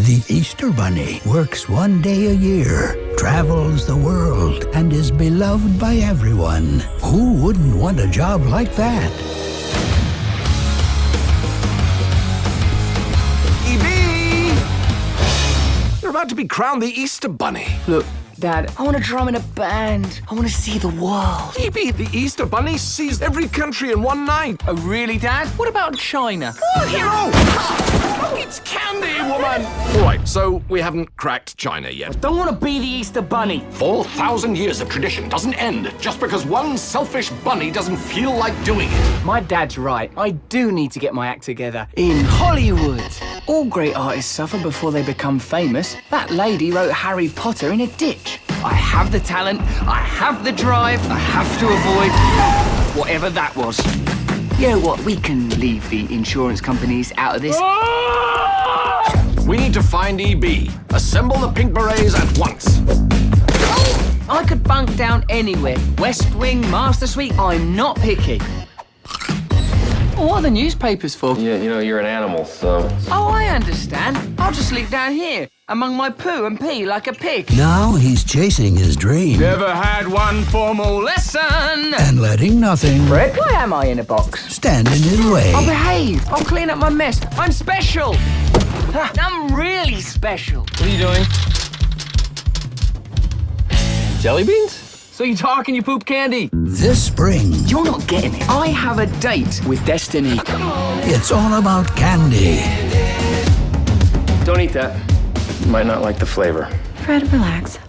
The Easter Bunny works one day a year, travels the world, and is beloved by everyone. Who wouldn't want a job like that? E.B.! You're about to be crowned the Easter Bunny. Look, Dad, I want to drum in a band. I want to see the world. E.B., the Easter Bunny sees every country in one night. Oh, really, Dad? What about China? Hero! It's candy, woman! All right, so we haven't cracked China yet. Don't want to be the Easter Bunny. 4,000 years of tradition doesn't end just because one selfish bunny doesn't feel like doing it. My dad's right. I do need to get my act together. In Hollywood. All great artists suffer before they become famous. That lady wrote Harry Potter in a ditch. I have the talent, I have the drive, I have to avoid whatever that was. You know what? We can leave the insurance companies out of this. We need to find E.B. Assemble the Pink Berets at once. I could bunk down anywhere. West Wing, Master Suite, I'm not picky. What are the newspapers for? Yeah, you know, you're an animal, so... Oh, I understand. I'll just sleep down here, among my poo and pee like a pig. Now he's chasing his dream Never had one formal lesson. and letting nothing Brett, why am I in a box? stand in his way. I'll behave. I'll clean up my mess. I'm special. I'm really special. What are you doing? Jelly beans? So you talk and you poop candy. This spring, You're not getting it. I have a date with destiny. it's all about candy. Don't eat that. You might not like the flavor. Fred, relax.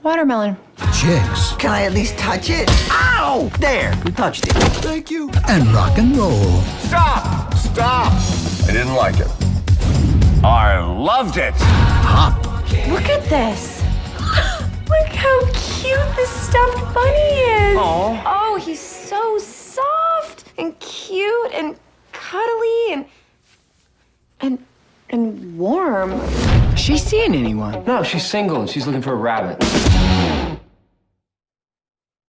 Watermelon. Chicks Can I at least touch it? Ow! There, we touched it. Thank you. and rock and roll. Stop! Stop! I didn't like it. I loved it. Hop Look at this. Look how cute this stuffed bunny is. Aw. Oh, he's so soft and cute and cuddly and warm. Is she seeing anyone? No, she's single and she's looking for a rabbit.